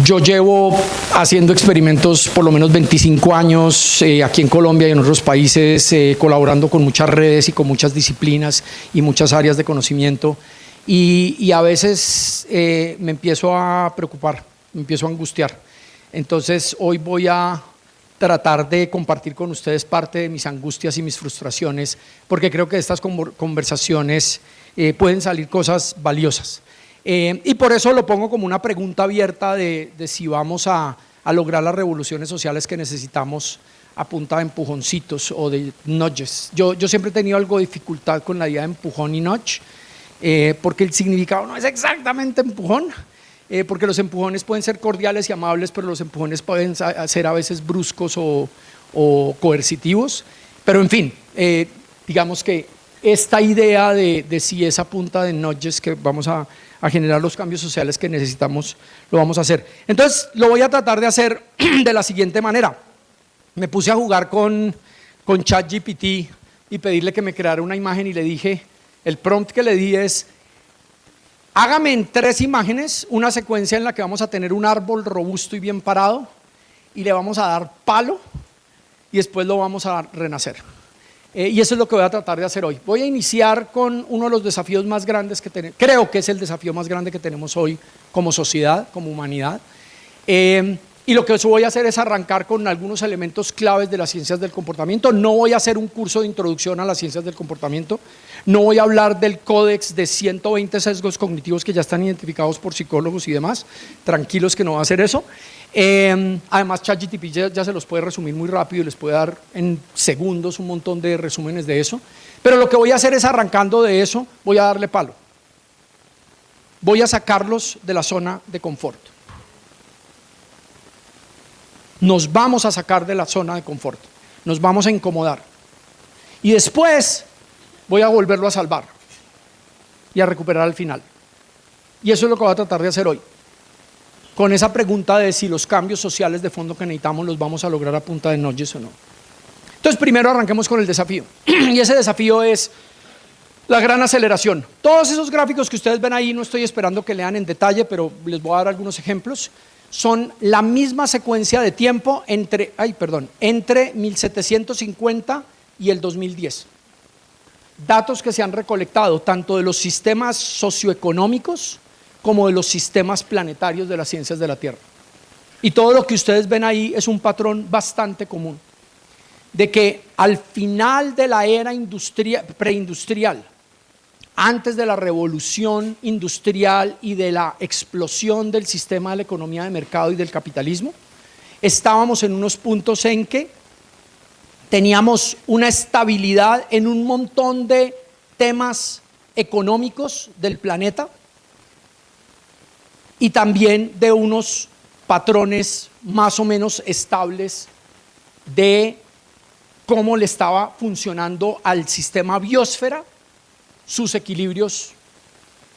Yo llevo haciendo experimentos por lo menos 25 años aquí en Colombia y en otros países, colaborando con muchas redes y con muchas disciplinas y muchas áreas de conocimiento. Y a veces me empiezo a preocupar, me empiezo a angustiar. Entonces hoy voy a tratar de compartir con ustedes parte de mis angustias y mis frustraciones, porque creo que de estas conversaciones pueden salir cosas valiosas. Y por eso lo pongo como una pregunta abierta de si vamos a lograr las revoluciones sociales que necesitamos a punta de empujoncitos o de nudges. Yo siempre he tenido algo de dificultad con la idea de empujón y nudge, porque el significado no es exactamente empujón, porque los empujones pueden ser cordiales y amables, pero los empujones pueden ser a veces bruscos o coercitivos. Pero en fin, digamos que esta idea de si es a punta de nudges que vamos a generar los cambios sociales que necesitamos, lo vamos a hacer. Entonces lo voy a tratar de hacer de la siguiente manera. Me puse a jugar con ChatGPT y pedirle que me creara una imagen y le dije, el prompt que le di es: hágame en 3 imágenes una secuencia en la que vamos a tener un árbol robusto y bien parado y le vamos a dar palo y después lo vamos a renacer. Y eso es lo que voy a tratar de hacer hoy. Voy a iniciar con uno de los desafíos más grandes que tenemos, creo que es el desafío más grande que tenemos hoy como sociedad, como humanidad. Y lo que voy a hacer es arrancar con algunos elementos claves de las ciencias del comportamiento. No voy a hacer un curso de introducción a las ciencias del comportamiento. No voy a hablar del códex de 120 sesgos cognitivos que ya están identificados por psicólogos y demás. Tranquilos que no voy a hacer eso. Además, ChatGPT ya se los puede resumir muy rápido y les puede dar en segundos un montón de resúmenes de eso. Pero lo que voy a hacer es, arrancando de eso, voy a darle palo. Voy a sacarlos de la zona de confort. Nos vamos a sacar de la zona de confort. Nos vamos a incomodar. Y después voy a volverlo a salvar y a recuperar al final. Y eso es lo que voy a tratar de hacer hoy, con esa pregunta de si los cambios sociales de fondo que necesitamos los vamos a lograr a punta de nudges o no. Entonces primero arranquemos con el desafío. Y ese desafío es la gran aceleración. Todos esos gráficos que ustedes ven ahí, no estoy esperando que lean en detalle, pero les voy a dar algunos ejemplos. Son la misma secuencia de tiempo entre 1750 y el 2010. Datos que se han recolectado tanto de los sistemas socioeconómicos como de los sistemas planetarios de las ciencias de la Tierra. Y todo lo que ustedes ven ahí es un patrón bastante común, de que al final de la era preindustrial, antes de la revolución industrial y de la explosión del sistema de la economía de mercado y del capitalismo, estábamos en unos puntos en que teníamos una estabilidad en un montón de temas económicos del planeta y también de unos patrones más o menos estables de cómo le estaba funcionando al sistema biosfera sus equilibrios,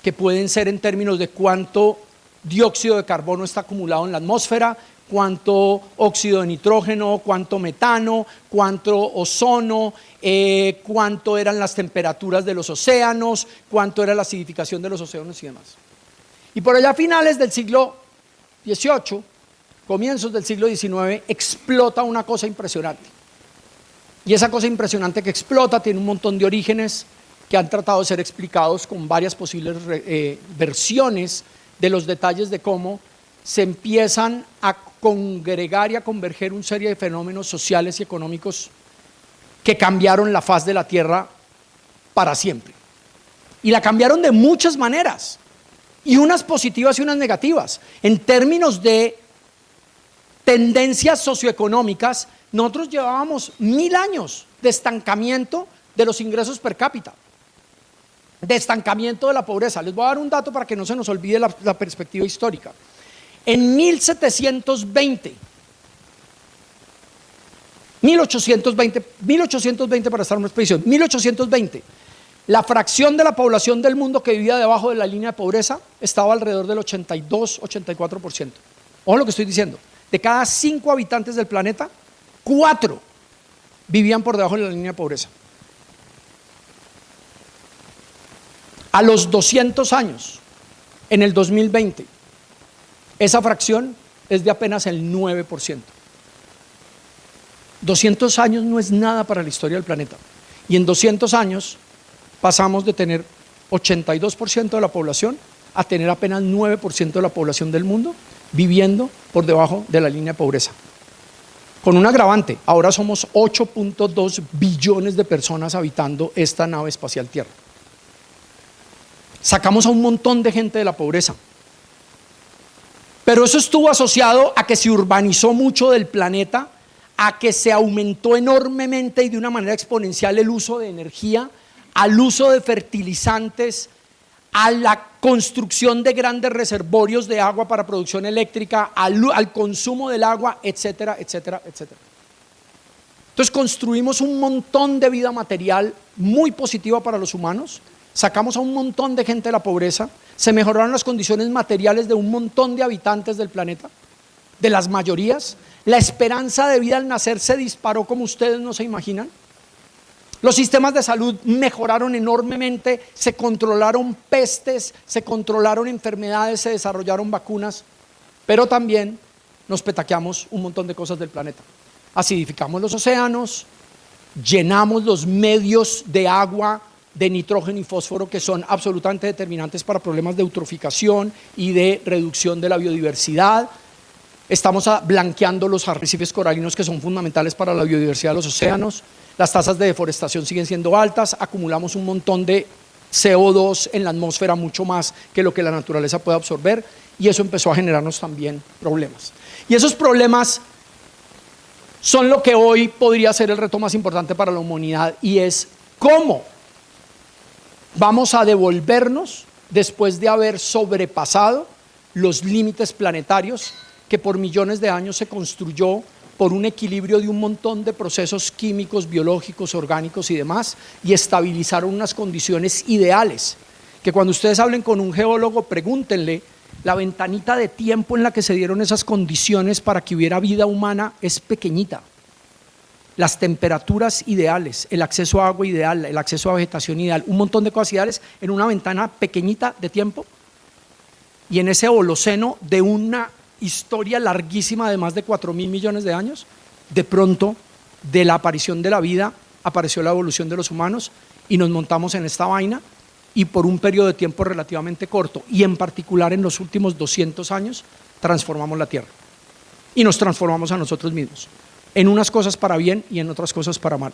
que pueden ser en términos de cuánto dióxido de carbono está acumulado en la atmósfera, cuánto óxido de nitrógeno, cuánto metano, cuánto ozono, cuánto eran las temperaturas de los océanos, cuánto era la acidificación de los océanos y demás. Y por allá a finales del siglo XVIII, comienzos del siglo XIX, explota una cosa impresionante. Y esa cosa impresionante que explota tiene un montón de orígenes que han tratado de ser explicados con varias posibles versiones de los detalles de cómo se empiezan a congregar y a converger una serie de fenómenos sociales y económicos que cambiaron la faz de la Tierra para siempre. Y la cambiaron de muchas maneras, y unas positivas y unas negativas. En términos de tendencias socioeconómicas, nosotros llevábamos 1000 años de estancamiento de los ingresos per cápita, de estancamiento de la pobreza. Les voy a dar un dato para que no se nos olvide la perspectiva histórica. En 1820 para estar más preciso, 1820, la fracción de la población del mundo que vivía debajo de la línea de pobreza estaba alrededor del 82-84%. Ojo lo que estoy diciendo. De cada 5 habitantes del planeta, 4 vivían por debajo de la línea de pobreza. A los 200 años, en el 2020, esa fracción es de apenas el 9%. 200 años no es nada para la historia del planeta. Y en 200 años pasamos de tener 82% de la población a tener apenas 9% de la población del mundo viviendo por debajo de la línea de pobreza. Con un agravante, ahora somos 8.2 billones de personas habitando esta nave espacial Tierra. Sacamos a un montón de gente de la pobreza. Pero eso estuvo asociado a que se urbanizó mucho del planeta, a que se aumentó enormemente y de una manera exponencial el uso de energía, al uso de fertilizantes, a la construcción de grandes reservorios de agua para producción eléctrica, al consumo del agua, etcétera, etcétera, etcétera. Entonces construimos un montón de vida material muy positiva para los humanos, sacamos a un montón de gente de la pobreza, se mejoraron las condiciones materiales de un montón de habitantes del planeta, de las mayorías, la esperanza de vida al nacer se disparó como ustedes no se imaginan. Los sistemas de salud mejoraron enormemente, se controlaron pestes, se controlaron enfermedades, se desarrollaron vacunas, pero también nos petaqueamos un montón de cosas del planeta. Acidificamos los océanos, llenamos los medios de agua de nitrógeno y fósforo que son absolutamente determinantes para problemas de eutroficación y de reducción de la biodiversidad. Estamos blanqueando los arrecifes coralinos que son fundamentales para la biodiversidad de los océanos. Las tasas de deforestación siguen siendo altas, acumulamos un montón de CO2 en la atmósfera, mucho más que lo que la naturaleza puede absorber, y eso empezó a generarnos también problemas. Y esos problemas son lo que hoy podría ser el reto más importante para la humanidad, y es cómo vamos a devolvernos después de haber sobrepasado los límites planetarios que por millones de años se construyó por un equilibrio de un montón de procesos químicos, biológicos, orgánicos y demás, y estabilizaron unas condiciones ideales, que cuando ustedes hablen con un geólogo, pregúntenle, la ventanita de tiempo en la que se dieron esas condiciones para que hubiera vida humana es pequeñita. Las temperaturas ideales, el acceso a agua ideal, el acceso a vegetación ideal, un montón de cosas ideales en una ventana pequeñita de tiempo, y en ese holoceno de una historia larguísima de más de 4.000 millones de años, de pronto, de la aparición de la vida, apareció la evolución de los humanos y nos montamos en esta vaina, y por un periodo de tiempo relativamente corto, y en particular en los últimos 200 años, transformamos la Tierra. Y nos transformamos a nosotros mismos, en unas cosas para bien y en otras cosas para mal.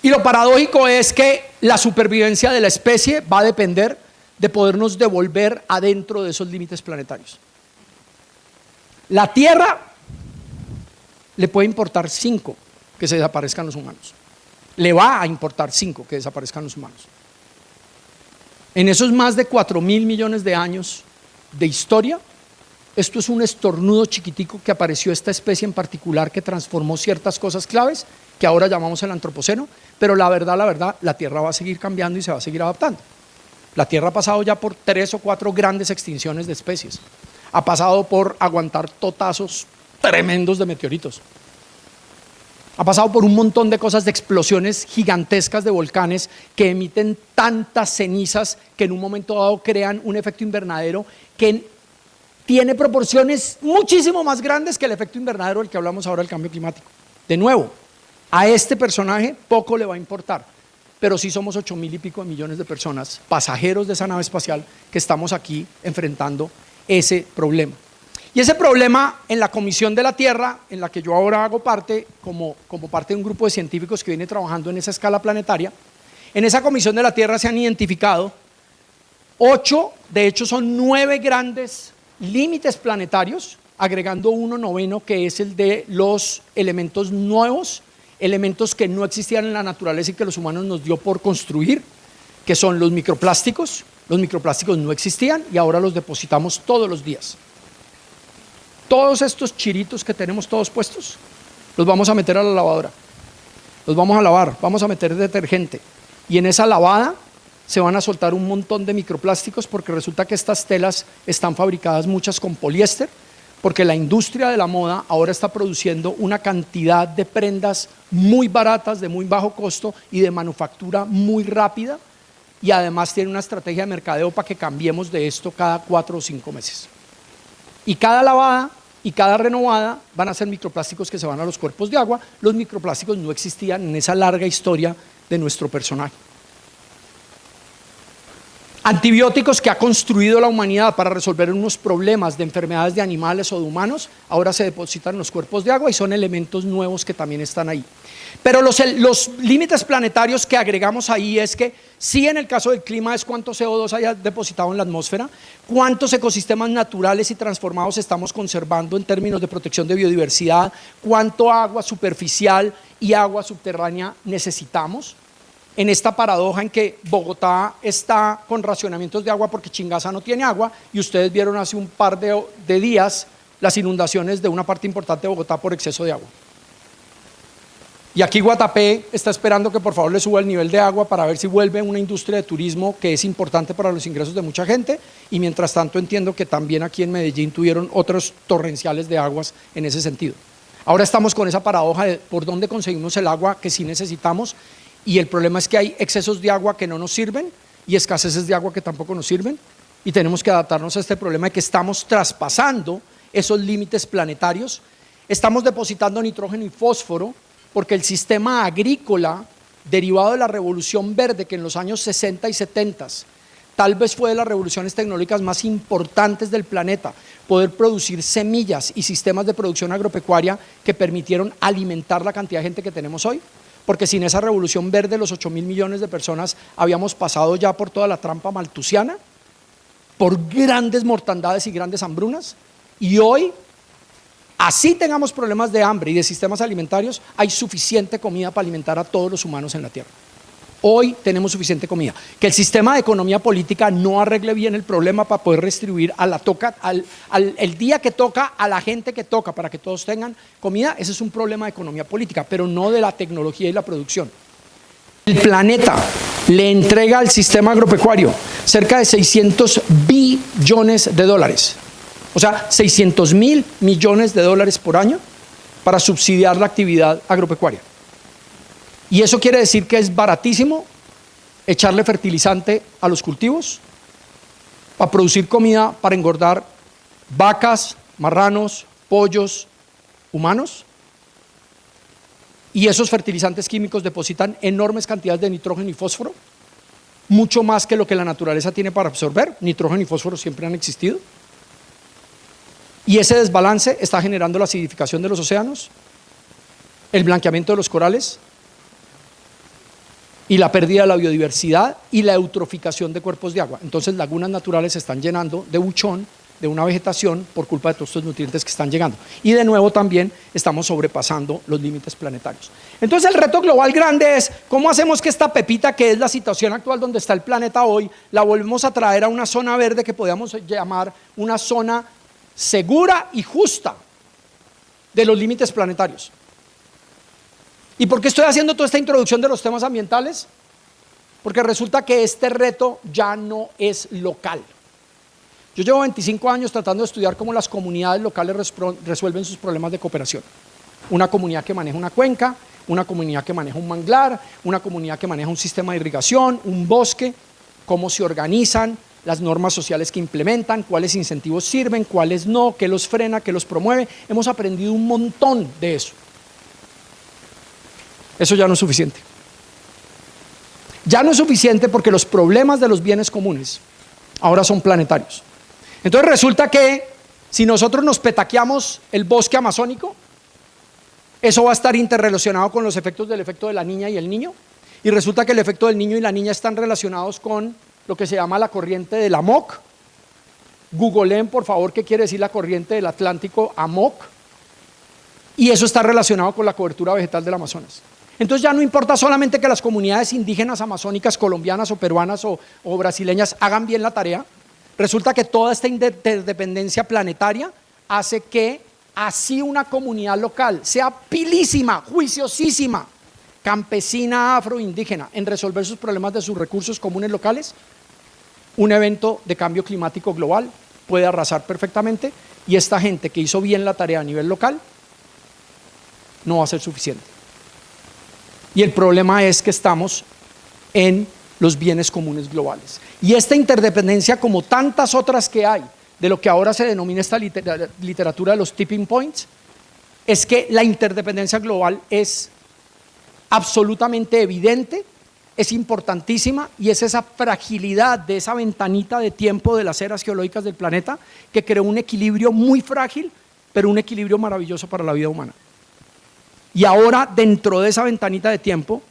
Y lo paradójico es que la supervivencia de la especie va a depender de podernos devolver adentro de esos límites planetarios. La Tierra le puede importar 5 que se desaparezcan los humanos. Le va a importar 5 que desaparezcan los humanos. En esos más de 4.000 millones de años de historia, esto es un estornudo chiquitico que apareció esta especie en particular que transformó ciertas cosas claves que ahora llamamos el antropoceno, pero la verdad, la Tierra va a seguir cambiando y se va a seguir adaptando. La Tierra ha pasado ya por 3 o 4 grandes extinciones de especies. Ha pasado por aguantar totazos tremendos de meteoritos. Ha pasado por un montón de cosas, de explosiones gigantescas de volcanes que emiten tantas cenizas que en un momento dado crean un efecto invernadero que tiene proporciones muchísimo más grandes que el efecto invernadero del que hablamos ahora del cambio climático. De nuevo, a este personaje poco le va a importar, pero sí somos 8.000 y pico de millones de personas, pasajeros de esa nave espacial, que estamos aquí enfrentando ese problema. Y ese problema en la Comisión de la Tierra, en la que yo ahora hago parte, como parte de un grupo de científicos que viene trabajando en esa escala planetaria, en esa Comisión de la Tierra se han identificado 8, de hecho son 9 grandes límites planetarios, agregando uno noveno que es el de los elementos nuevos, elementos que no existían en la naturaleza y que los humanos nos dio por construir, que son los microplásticos. Los microplásticos no existían y ahora los depositamos todos los días. Todos estos chiritos que tenemos todos puestos, los vamos a meter a la lavadora, los vamos a lavar, vamos a meter detergente, y en esa lavada se van a soltar un montón de microplásticos, porque resulta que estas telas están fabricadas muchas con poliéster, porque la industria de la moda ahora está produciendo una cantidad de prendas muy baratas, de muy bajo costo y de manufactura muy rápida, y además tiene una estrategia de mercadeo para que cambiemos de esto cada 4 o 5 meses. Y cada lavada y cada renovada van a ser microplásticos que se van a los cuerpos de agua. Los microplásticos no existían en esa larga historia de nuestro personaje. Antibióticos que ha construido la humanidad para resolver unos problemas de enfermedades de animales o de humanos, ahora se depositan en los cuerpos de agua y son elementos nuevos que también están ahí. Pero los límites planetarios que agregamos ahí es que sí, en el caso del clima es cuánto CO2 haya depositado en la atmósfera, cuántos ecosistemas naturales y transformados estamos conservando en términos de protección de biodiversidad, cuánto agua superficial y agua subterránea necesitamos. En esta paradoja en que Bogotá está con racionamientos de agua porque Chingaza no tiene agua, y ustedes vieron hace un par de días las inundaciones de una parte importante de Bogotá por exceso de agua. Y aquí Guatapé está esperando que por favor le suba el nivel de agua para ver si vuelve una industria de turismo que es importante para los ingresos de mucha gente, y mientras tanto entiendo que también aquí en Medellín tuvieron otros torrenciales de aguas en ese sentido. Ahora estamos con esa paradoja de por dónde conseguimos el agua que sí necesitamos. Y el problema es que hay excesos de agua que no nos sirven y escaseces de agua que tampoco nos sirven, y tenemos que adaptarnos a este problema de que estamos traspasando esos límites planetarios. Estamos depositando nitrógeno y fósforo porque el sistema agrícola derivado de la revolución verde, que en los años 60 y 70 tal vez fue de las revoluciones tecnológicas más importantes del planeta, poder producir semillas y sistemas de producción agropecuaria que permitieron alimentar la cantidad de gente que tenemos hoy. Porque sin esa revolución verde, los 8.000 millones de personas habíamos pasado ya por toda la trampa maltusiana, por grandes mortandades y grandes hambrunas, y hoy, así tengamos problemas de hambre y de sistemas alimentarios, hay suficiente comida para alimentar a todos los humanos en la Tierra. Hoy tenemos suficiente comida. Que el sistema de economía política no arregle bien el problema para poder redistribuir el día que toca a la gente que toca para que todos tengan comida, ese es un problema de economía política, pero no de la tecnología y la producción. El planeta le entrega al sistema agropecuario cerca de 600 billones de dólares, o sea, 600.000 millones de dólares por año para subsidiar la actividad agropecuaria. Y eso quiere decir que es baratísimo echarle fertilizante a los cultivos para producir comida para engordar vacas, marranos, pollos, humanos. Y esos fertilizantes químicos depositan enormes cantidades de nitrógeno y fósforo, mucho más que lo que la naturaleza tiene para absorber. Nitrógeno y fósforo siempre han existido. Y ese desbalance está generando la acidificación de los océanos, el blanqueamiento de los corales, y la pérdida de la biodiversidad y la eutroficación de cuerpos de agua. Entonces lagunas naturales se están llenando de buchón, de una vegetación, por culpa de todos estos nutrientes que están llegando. Y de nuevo también estamos sobrepasando los límites planetarios. Entonces el reto global grande es cómo hacemos que esta pepita, que es la situación actual donde está el planeta hoy, la volvemos a traer a una zona verde que podríamos llamar una zona segura y justa de los límites planetarios. ¿Y por qué estoy haciendo toda esta introducción de los temas ambientales? Porque resulta que este reto ya no es local. Yo llevo 25 años tratando de estudiar cómo las comunidades locales resuelven sus problemas de cooperación. Una comunidad que maneja una cuenca, una comunidad que maneja un manglar, una comunidad que maneja un sistema de irrigación, un bosque, cómo se organizan, las normas sociales que implementan, cuáles incentivos sirven, cuáles no, qué los frena, qué los promueve. Hemos aprendido un montón de eso. Eso ya no es suficiente. Ya no es suficiente porque los problemas de los bienes comunes ahora son planetarios. Entonces resulta que si nosotros nos petaqueamos el bosque amazónico, eso va a estar interrelacionado con los efectos del efecto de la niña y el niño, y resulta que el efecto del niño y la niña están relacionados con lo que se llama la corriente del AMOC. Googleen por favor qué quiere decir la corriente del Atlántico AMOC, y eso está relacionado con la cobertura vegetal del Amazonas. Entonces ya no importa solamente que las comunidades indígenas amazónicas colombianas o peruanas o brasileñas hagan bien la tarea, resulta que toda esta interdependencia planetaria hace que así una comunidad local sea pilísima, juiciosísima, campesina, afroindígena, en resolver sus problemas de sus recursos comunes locales, un evento de cambio climático global puede arrasar perfectamente, y esta gente que hizo bien la tarea a nivel local no va a ser suficiente. Y el problema es que estamos en los bienes comunes globales. Y esta interdependencia, como tantas otras que hay, de lo que ahora se denomina esta literatura de los tipping points, es que la interdependencia global es absolutamente evidente, es importantísima y es esa fragilidad de esa ventanita de tiempo de las eras geológicas del planeta que creó un equilibrio muy frágil, pero un equilibrio maravilloso para la vida humana. Y ahora, dentro de esa ventanita de tiempo,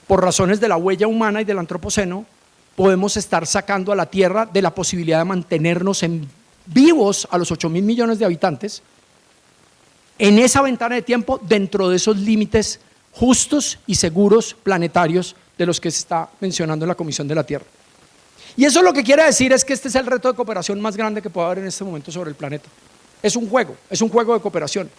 por razones de la huella humana y del antropoceno, podemos estar sacando a la Tierra de la posibilidad de mantenernos vivos a los 8.000 millones de habitantes, en esa ventana de tiempo, dentro de esos límites justos y seguros planetarios de los que se está mencionando en la Comisión de la Tierra. Y eso lo que quiere decir es que este es el reto de cooperación más grande que puede haber en este momento sobre el planeta. Es un juego de cooperación,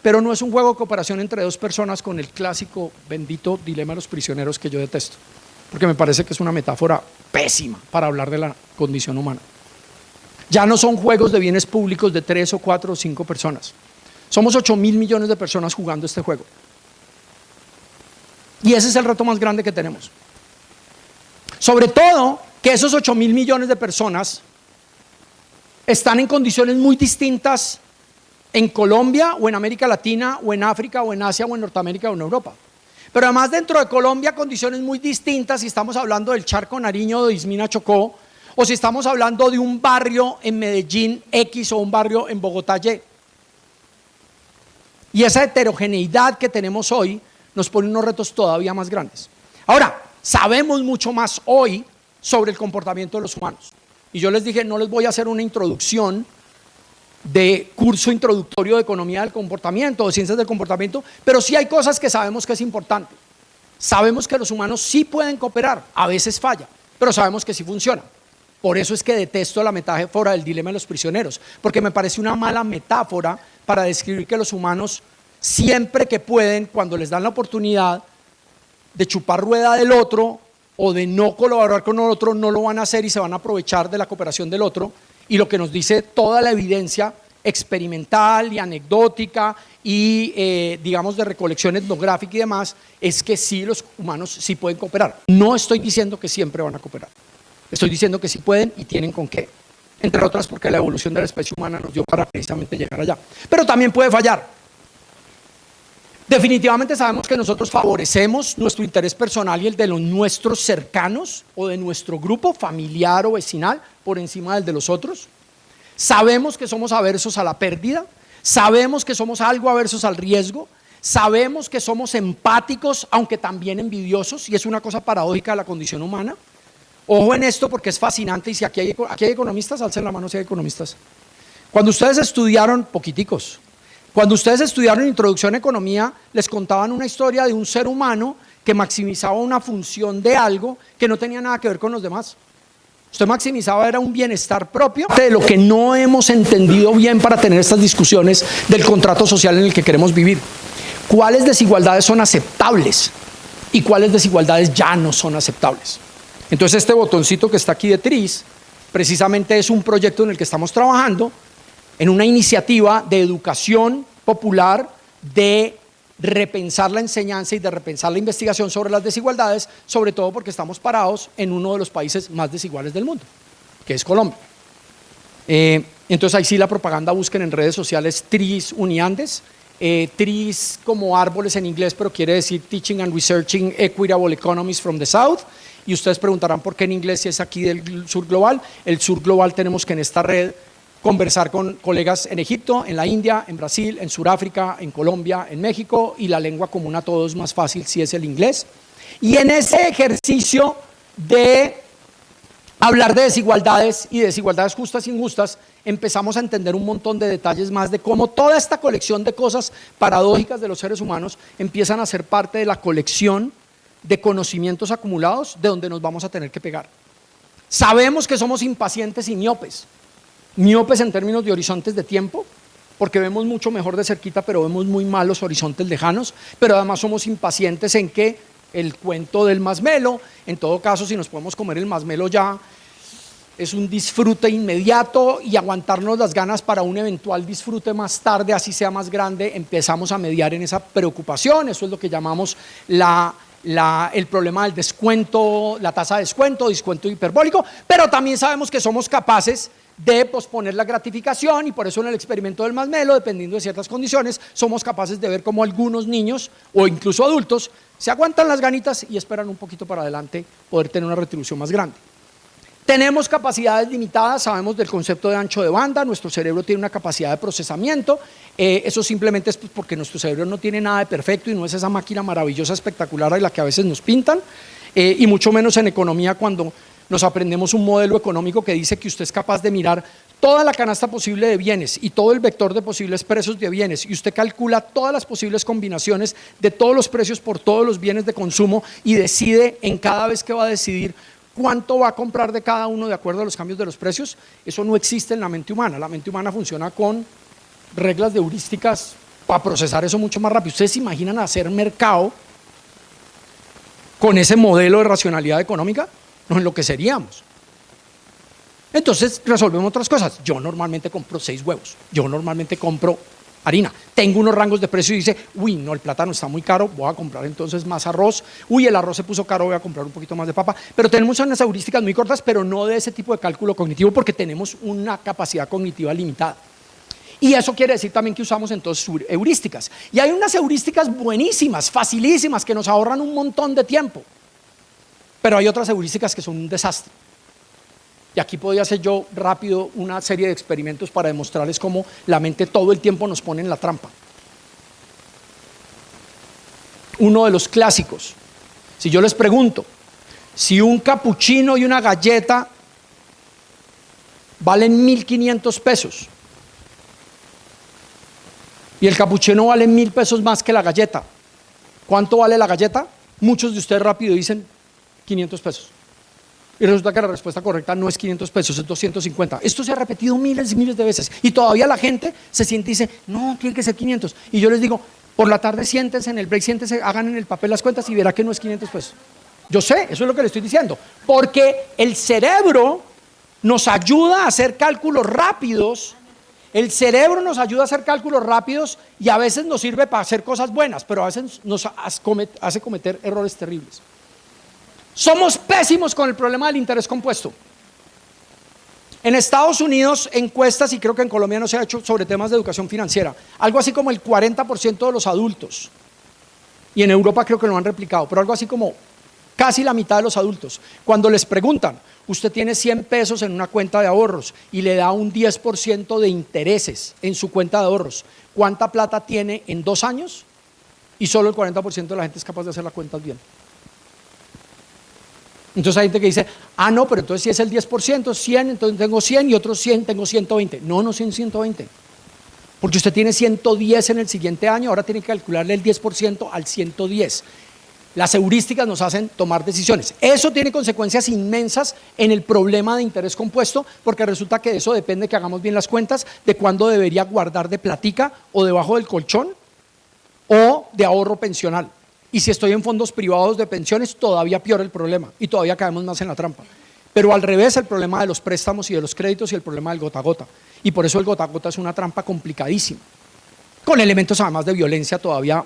pero no es un juego de cooperación entre dos personas con el clásico bendito dilema de los prisioneros que yo detesto, porque me parece que es una metáfora pésima para hablar de la condición humana. Ya no son juegos de bienes públicos de 3 o 4 o 5 personas. Somos 8.000 millones de personas jugando este juego. Y ese es el reto más grande que tenemos. Sobre todo que esos 8.000 millones de personas están en condiciones muy distintas en Colombia o en América Latina o en África o en Asia o en Norteamérica o en Europa. Pero además dentro de Colombia condiciones muy distintas si estamos hablando del Charco Nariño o de Ismina Chocó o si estamos hablando de un barrio en Medellín X o un barrio en Bogotá Y. Y esa heterogeneidad que tenemos hoy nos pone unos retos todavía más grandes. Ahora, sabemos mucho más hoy sobre el comportamiento de los humanos. Y yo les dije, no les voy a hacer una introducción de curso introductorio de economía del comportamiento, de ciencias del comportamiento, pero sí hay cosas que sabemos que es importante. Sabemos que los humanos sí pueden cooperar, a veces falla, pero sabemos que sí funciona. Por eso es que detesto la metáfora del dilema de los prisioneros, porque me parece una mala metáfora para describir que los humanos siempre que pueden, cuando les dan la oportunidad de chupar rueda del otro o de no colaborar con el otro, no lo van a hacer y se van a aprovechar de la cooperación del otro. Y lo que nos dice toda la evidencia experimental y anecdótica y digamos de recolección etnográfica y demás, es que sí, los humanos sí pueden cooperar. No estoy diciendo que siempre van a cooperar, estoy diciendo que sí pueden y tienen con qué, entre otras porque la evolución de la especie humana nos dio para precisamente llegar allá. Pero también puede fallar. Definitivamente sabemos que nosotros favorecemos nuestro interés personal y el de los nuestros cercanos o de nuestro grupo familiar o vecinal por encima del de los otros. Sabemos que somos aversos a la pérdida, sabemos que somos algo aversos al riesgo, sabemos que somos empáticos aunque también envidiosos, y es una cosa paradójica de la condición humana. Ojo en esto porque es fascinante, y si aquí hay economistas, alcen la mano si hay economistas. Cuando ustedes estudiaron, poquiticos, cuando ustedes estudiaron Introducción a Economía, les contaban una historia de un ser humano que maximizaba una función de algo que no tenía nada que ver con los demás. Usted maximizaba era un bienestar propio de lo que no hemos entendido bien para tener estas discusiones del contrato social en el que queremos vivir. ¿Cuáles desigualdades son aceptables y cuáles desigualdades ya no son aceptables? Entonces este botoncito que está aquí de Tris precisamente es un proyecto en el que estamos trabajando en una iniciativa de educación popular, de repensar la enseñanza y de repensar la investigación sobre las desigualdades, sobre todo porque estamos parados en uno de los países más desiguales del mundo, que es Colombia. Entonces ahí sí la propaganda, busquen en redes sociales Tris Uniandes, Tris como árboles en inglés, pero quiere decir Teaching and Researching Equitable Economies from the South, y ustedes preguntarán por qué en inglés si es aquí del sur global. El sur global tenemos que en esta red conversar con colegas en Egipto, en la India, en Brasil, en Sudáfrica, en Colombia, en México, y la lengua común a todos más fácil si es el inglés. Y en ese ejercicio de hablar de desigualdades y desigualdades justas e injustas, empezamos a entender un montón de detalles más de cómo toda esta colección de cosas paradójicas de los seres humanos empiezan a ser parte de la colección de conocimientos acumulados de donde nos vamos a tener que pegar. Sabemos que somos impacientes y miopes en términos de horizontes de tiempo, porque vemos mucho mejor de cerquita, pero vemos muy mal los horizontes lejanos, pero además somos impacientes en que el cuento del masmelo, en todo caso, si nos podemos comer el masmelo ya, es un disfrute inmediato, y aguantarnos las ganas para un eventual disfrute más tarde, así sea más grande, empezamos a mediar en esa preocupación. Eso es lo que llamamos la el problema del descuento, la tasa de descuento hiperbólico, pero también sabemos que somos capaces de posponer la gratificación y por eso en el experimento del masmelo, dependiendo de ciertas condiciones, somos capaces de ver cómo algunos niños o incluso adultos se aguantan las ganitas y esperan un poquito para adelante poder tener una retribución más grande. Tenemos capacidades limitadas, sabemos del concepto de ancho de banda, nuestro cerebro tiene una capacidad de procesamiento, eso simplemente es porque nuestro cerebro no tiene nada de perfecto y no es esa máquina maravillosa, espectacular de la que a veces nos pintan, y mucho menos en economía cuando nos aprendemos un modelo económico que dice que usted es capaz de mirar toda la canasta posible de bienes y todo el vector de posibles precios de bienes y usted calcula todas las posibles combinaciones de todos los precios por todos los bienes de consumo y decide en cada vez que va a decidir cuánto va a comprar de cada uno de acuerdo a los cambios de los precios. Eso no existe en la mente humana. La mente humana funciona con reglas de heurísticas para procesar eso mucho más rápido. ¿Ustedes se imaginan hacer mercado con ese modelo de racionalidad económica? Nos enloqueceríamos. Entonces resolvemos otras cosas. Yo normalmente compro 6 huevos. Yo normalmente compro harina. Tengo unos rangos de precio y dice, uy, no, el plátano está muy caro, voy a comprar entonces más arroz. Uy, el arroz se puso caro, voy a comprar un poquito más de papa. Pero tenemos unas heurísticas muy cortas, pero no de ese tipo de cálculo cognitivo porque tenemos una capacidad cognitiva limitada. Y eso quiere decir también que usamos entonces heurísticas. Y hay unas heurísticas buenísimas, facilísimas, que nos ahorran un montón de tiempo. Pero hay otras heurísticas que son un desastre. Y aquí podría hacer yo rápido una serie de experimentos para demostrarles cómo la mente todo el tiempo nos pone en la trampa. Uno de los clásicos, si yo les pregunto, si un capuchino y una galleta valen 1.500 pesos y el capuchino vale 1.000 pesos más que la galleta, ¿cuánto vale la galleta? Muchos de ustedes rápido dicen 500 pesos. Y resulta que la respuesta correcta no es 500 pesos, es 250. Esto se ha repetido miles y miles de veces. Y todavía la gente se siente y dice, no, tiene que ser 500. Y yo les digo, por la tarde siéntense en el break, siéntense, hagan en el papel las cuentas y verá que no es 500 pesos. Yo sé, eso es lo que le estoy diciendo. Porque el cerebro nos ayuda a hacer cálculos rápidos. El cerebro nos ayuda a hacer cálculos rápidos y a veces nos sirve para hacer cosas buenas, pero a veces nos hace cometer errores terribles. Somos pésimos con el problema del interés compuesto. En Estados Unidos, encuestas, y creo que en Colombia no se ha hecho sobre temas de educación financiera, algo así como el 40% de los adultos, y en Europa creo que lo han replicado, pero algo así como casi la mitad de los adultos, cuando les preguntan, usted tiene 100 pesos en una cuenta de ahorros y le da un 10% de intereses en su cuenta de ahorros, ¿cuánta plata tiene en 2 años? Y solo el 40% de la gente es capaz de hacer las cuentas bien. Entonces hay gente que dice, no, pero entonces si es el 10%, 100, entonces tengo 100 y otros 100, tengo 120. No, no son 120. Porque usted tiene 110 en el siguiente año, ahora tiene que calcularle el 10% al 110. Las heurísticas nos hacen tomar decisiones. Eso tiene consecuencias inmensas en el problema de interés compuesto, porque resulta que de eso depende que hagamos bien las cuentas de cuándo debería guardar de platica o debajo del colchón o de ahorro pensional. Y si estoy en fondos privados de pensiones, todavía peor el problema y todavía caemos más en la trampa. Pero al revés, el problema de los préstamos y de los créditos y el problema del gota a gota. Y por eso el gota a gota es una trampa complicadísima, con elementos además de violencia todavía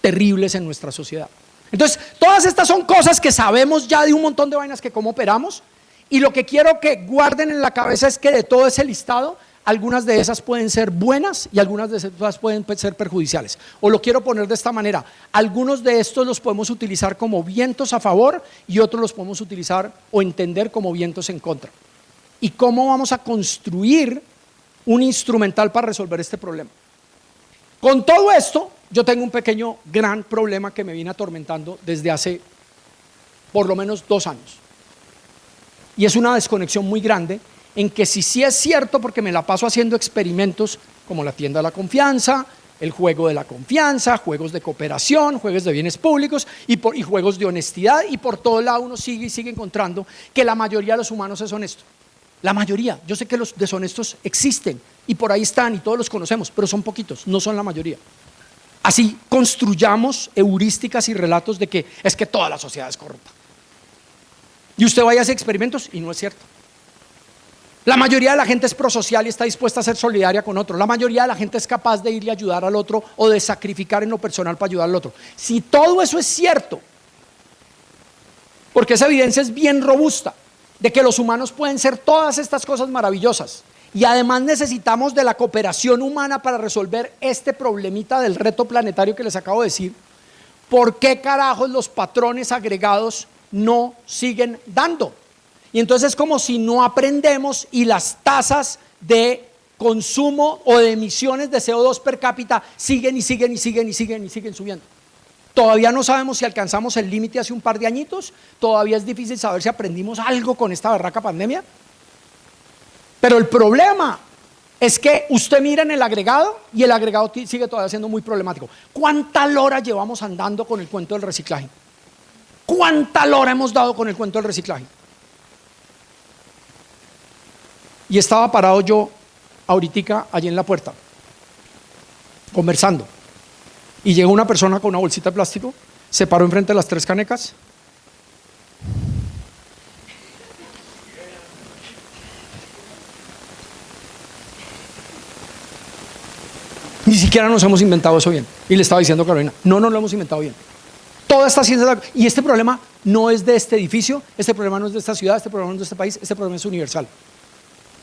terribles en nuestra sociedad. Entonces, todas estas son cosas que sabemos ya de un montón de vainas que cómo operamos, y lo que quiero que guarden en la cabeza es que de todo ese listado, algunas de esas pueden ser buenas y algunas de esas pueden ser perjudiciales. O lo quiero poner de esta manera, algunos de estos los podemos utilizar como vientos a favor y otros los podemos utilizar o entender como vientos en contra. ¿Y cómo vamos a construir un instrumental para resolver este problema? Con todo esto, yo tengo un pequeño, gran problema que me viene atormentando desde hace por lo menos 2 años. Y es una desconexión muy grande en que si sí es cierto, porque me la paso haciendo experimentos como la tienda de la confianza, el juego de la confianza, juegos de cooperación, juegos de bienes públicos y juegos de honestidad, y por todo lado uno sigue y sigue encontrando que la mayoría de los humanos es honesto. La mayoría, yo sé que los deshonestos existen y por ahí están y todos los conocemos, pero son poquitos, no son la mayoría. Así construyamos heurísticas y relatos de que es que toda la sociedad es corrupta. Y usted vaya a hacer experimentos y no es cierto. La mayoría de la gente es prosocial y está dispuesta a ser solidaria con otro. La mayoría de la gente es capaz de irle a ayudar al otro o de sacrificar en lo personal para ayudar al otro. Si todo eso es cierto, porque esa evidencia es bien robusta, de que los humanos pueden ser todas estas cosas maravillosas. Y además necesitamos de la cooperación humana para resolver este problemita del reto planetario que les acabo de decir. ¿Por qué carajos los patrones agregados no siguen dando? Y entonces es como si no aprendemos y las tasas de consumo o de emisiones de CO2 per cápita siguen subiendo. Todavía no sabemos si alcanzamos el límite hace un par de añitos, todavía es difícil saber si aprendimos algo con esta berraca pandemia. Pero el problema es que usted mira en el agregado y el agregado sigue todavía siendo muy problemático. ¿Cuánta lora llevamos andando con el cuento del reciclaje? ¿Cuánta lora hemos dado con el cuento del reciclaje? Y estaba parado yo ahorita allí en la puerta, conversando. Y llegó una persona con una bolsita de plástico, se paró enfrente de las 3 canecas. Ni siquiera nos hemos inventado eso bien. Y le estaba diciendo a Carolina, no lo hemos inventado bien. Toda esta ciencia, y este problema no es de este edificio, este problema no es de esta ciudad, este problema no es de este país, este problema es universal.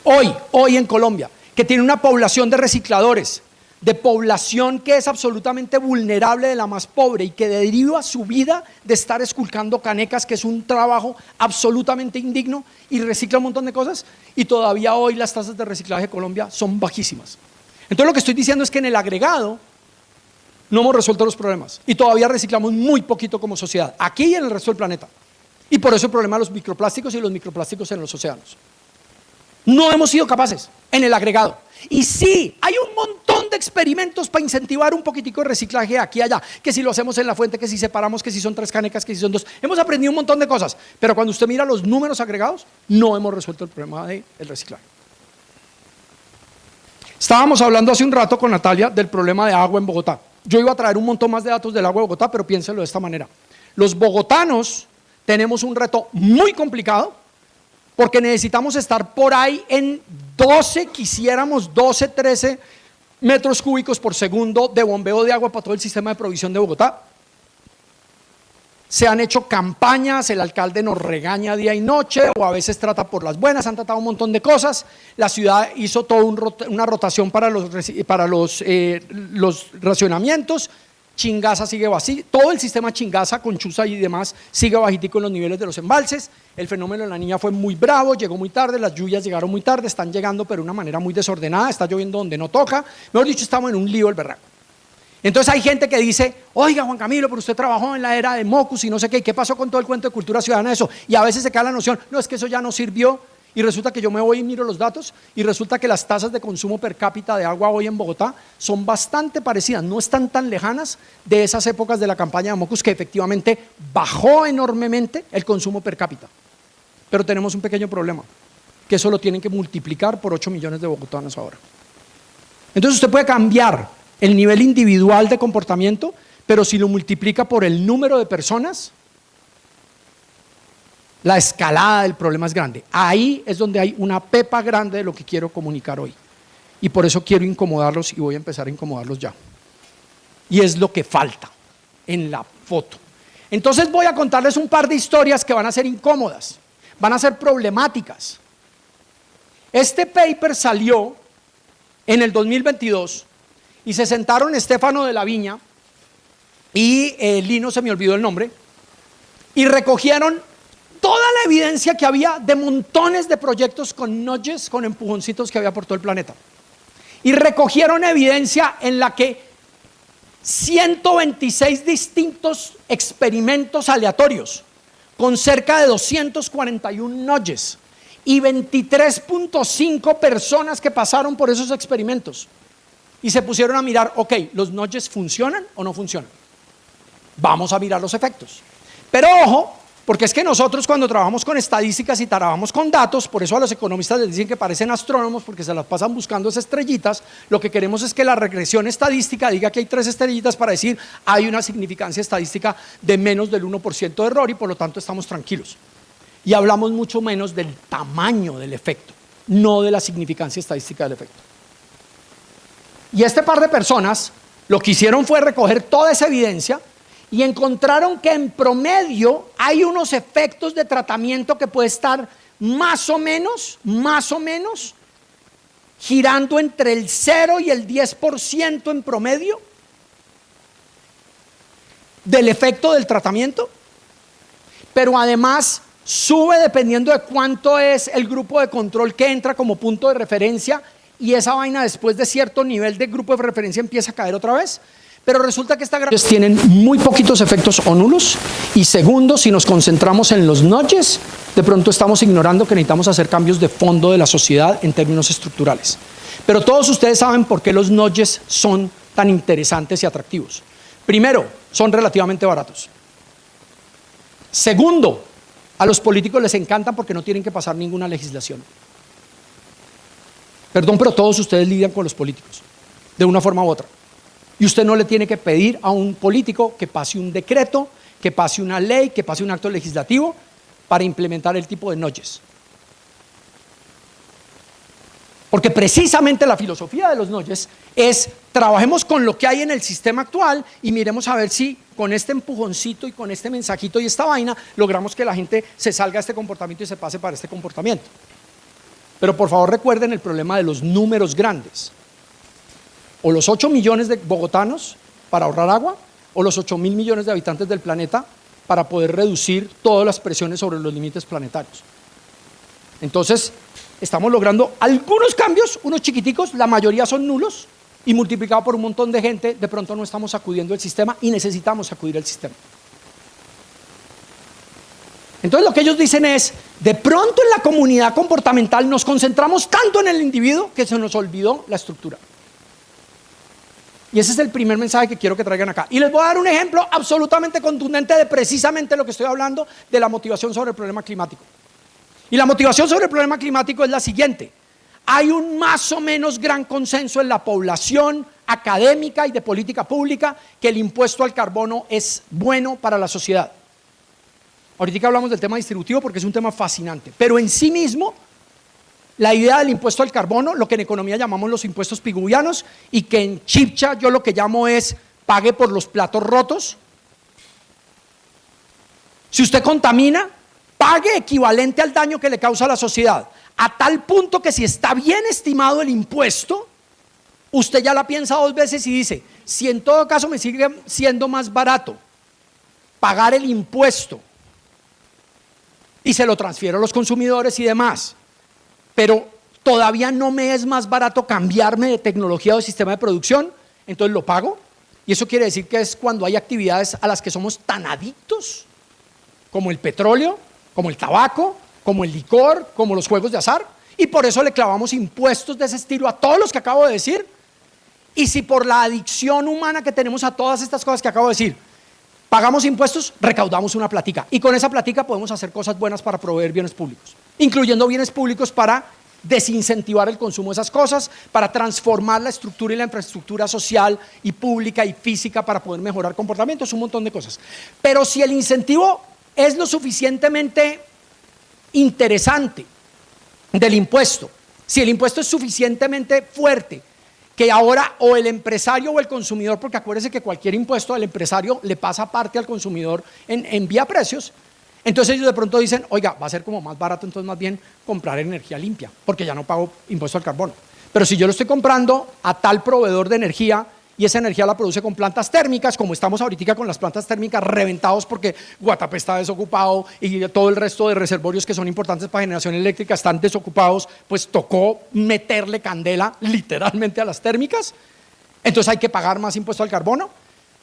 Hoy en Colombia, que tiene una población de recicladores, de población que es absolutamente vulnerable, de la más pobre, y que deriva su vida de estar esculcando canecas, que es un trabajo absolutamente indigno, y recicla un montón de cosas, y todavía hoy las tasas de reciclaje de Colombia son bajísimas. Entonces lo que estoy diciendo es que en el agregado no hemos resuelto los problemas, y todavía reciclamos muy poquito como sociedad, aquí y en el resto del planeta. Y por eso el problema de los microplásticos y los microplásticos en los océanos. No hemos sido capaces en el agregado. Y sí, hay un montón de experimentos para incentivar un poquitico de reciclaje aquí y allá, que si lo hacemos en la fuente, que si separamos, que si son 3 canecas, que si son 2. Hemos aprendido un montón de cosas, pero cuando usted mira los números agregados, no hemos resuelto el problema del reciclaje. Estábamos hablando hace un rato con Natalia del problema de agua en Bogotá. Yo iba a traer un montón más de datos del agua de Bogotá, pero piénselo de esta manera. Los bogotanos tenemos un reto muy complicado, porque necesitamos estar por ahí en 13 metros cúbicos por segundo de bombeo de agua para todo el sistema de provisión de Bogotá. Se han hecho campañas, el alcalde nos regaña día y noche, o a veces trata por las buenas, han tratado un montón de cosas. La ciudad hizo toda una rotación para los racionamientos. Chingaza sigue vacío, todo el sistema Chingaza con Chuza y demás sigue bajitico en los niveles de los embalses. El fenómeno de la Niña fue muy bravo, llegó muy tarde, las lluvias llegaron muy tarde, están llegando pero de una manera muy desordenada, está lloviendo donde no toca. Mejor dicho, estamos en un lío el berraco. Entonces hay gente que dice, oiga Juan Camilo, pero usted trabajó en la era de Mocus y no sé qué, ¿qué pasó con todo el cuento de cultura ciudadana eso? Y a veces se cae la noción, no, es que eso ya no sirvió. Y resulta que yo me voy y miro los datos y resulta que las tasas de consumo per cápita de agua hoy en Bogotá son bastante parecidas, no están tan lejanas de esas épocas de la campaña de Mocus, que efectivamente bajó enormemente el consumo per cápita. Pero tenemos un pequeño problema, que eso lo tienen que multiplicar por 8 millones de bogotanos ahora. Entonces usted puede cambiar el nivel individual de comportamiento, pero si lo multiplica por el número de personas, la escalada del problema es grande. Ahí es donde hay una pepa grande de lo que quiero comunicar hoy. Y por eso quiero incomodarlos y voy a empezar a incomodarlos ya. Y es lo que falta en la foto. Entonces voy a contarles un par de historias que van a ser incómodas, van a ser problemáticas. Este paper salió en el 2022 y se sentaron Estefano de la Viña y Lino, se me olvidó el nombre, y recogieron toda la evidencia que había de montones de proyectos con nudges, con empujoncitos que había por todo el planeta. Y recogieron evidencia en la que 126 distintos experimentos aleatorios, con cerca de 241 nudges y 23.5 personas que pasaron por esos experimentos. Y se pusieron a mirar, ok, ¿los nudges funcionan o no funcionan? Vamos a mirar los efectos. Pero ojo, porque es que nosotros cuando trabajamos con estadísticas y trabajamos con datos, por eso a los economistas les dicen que parecen astrónomos porque se las pasan buscando esas estrellitas, lo que queremos es que la regresión estadística diga que hay 3 estrellitas para decir hay una significancia estadística de menos del 1% de error y por lo tanto estamos tranquilos. Y hablamos mucho menos del tamaño del efecto, no de la significancia estadística del efecto. Y este par de personas lo que hicieron fue recoger toda esa evidencia y encontraron que en promedio hay unos efectos de tratamiento que puede estar más o menos, girando entre el 0 y el 10% en promedio del efecto del tratamiento, pero además sube dependiendo de cuánto es el grupo de control que entra como punto de referencia, y esa vaina después de cierto nivel de grupo de referencia empieza a caer otra vez. Pero resulta que estas tienen muy poquitos efectos o nulos. Y segundo, si nos concentramos en los nudges, de pronto estamos ignorando que necesitamos hacer cambios de fondo de la sociedad en términos estructurales. Pero todos ustedes saben por qué los nudges son tan interesantes y atractivos. Primero, son relativamente baratos. Segundo, a los políticos les encantan porque no tienen que pasar ninguna legislación. Perdón, pero todos ustedes lidian con los políticos, de una forma u otra. Y usted no le tiene que pedir a un político que pase un decreto, que pase una ley, que pase un acto legislativo para implementar el tipo de nudges. Porque precisamente la filosofía de los nudges es: trabajemos con lo que hay en el sistema actual y miremos a ver si con este empujoncito y con este mensajito y esta vaina logramos que la gente se salga de este comportamiento y se pase para este comportamiento. Pero por favor recuerden el problema de los números grandes. O los 8 millones de bogotanos para ahorrar agua, o los 8.000 millones de habitantes del planeta para poder reducir todas las presiones sobre los límites planetarios. Entonces, estamos logrando algunos cambios, unos chiquiticos, la mayoría son nulos, y multiplicado por un montón de gente, de pronto no estamos sacudiendo el sistema y necesitamos sacudir el sistema. Entonces lo que ellos dicen es: de pronto en la comunidad comportamental nos concentramos tanto en el individuo que se nos olvidó la estructura. Y ese es el primer mensaje que quiero que traigan acá. Y les voy a dar un ejemplo absolutamente contundente de precisamente lo que estoy hablando, de la motivación sobre el problema climático. Y la motivación sobre el problema climático es la siguiente: hay un más o menos gran consenso en la población académica y de política pública que el impuesto al carbono es bueno para la sociedad. Ahorita hablamos del tema distributivo porque es un tema fascinante, pero en sí mismo la idea del impuesto al carbono, lo que en economía llamamos los impuestos piguvianos, y que en chipcha yo lo que llamo es pague por los platos rotos. Si usted contamina, pague equivalente al daño que le causa a la sociedad, a tal punto que si está bien estimado el impuesto, usted ya la piensa dos veces y dice: si en todo caso me sigue siendo más barato pagar el impuesto y se lo transfiero a los consumidores y demás, pero todavía no me es más barato cambiarme de tecnología o de sistema de producción, entonces lo pago. Y eso quiere decir que es cuando hay actividades a las que somos tan adictos, como el petróleo, como el tabaco, como el licor, como los juegos de azar, y por eso le clavamos impuestos de ese estilo a todos los que acabo de decir. Y si por la adicción humana que tenemos a todas estas cosas que acabo de decir pagamos impuestos, recaudamos una platica, y con esa platica podemos hacer cosas buenas para proveer bienes públicos, incluyendo bienes públicos para desincentivar el consumo de esas cosas, para transformar la estructura y la infraestructura social y pública y física para poder mejorar comportamientos, un montón de cosas. Pero si el incentivo es lo suficientemente interesante del impuesto, si el impuesto es suficientemente fuerte, que ahora o el empresario o el consumidor, porque acuérdense que cualquier impuesto al empresario le pasa parte al consumidor en vía precios, entonces ellos de pronto dicen: oiga, va a ser como más barato entonces más bien comprar energía limpia, porque ya no pago impuesto al carbono. Pero si yo lo estoy comprando a tal proveedor de energía y esa energía la produce con plantas térmicas, como estamos ahorita con las plantas térmicas reventados porque Guatapé está desocupado y todo el resto de reservorios que son importantes para generación eléctrica están desocupados, pues tocó meterle candela literalmente a las térmicas, entonces hay que pagar más impuesto al carbono.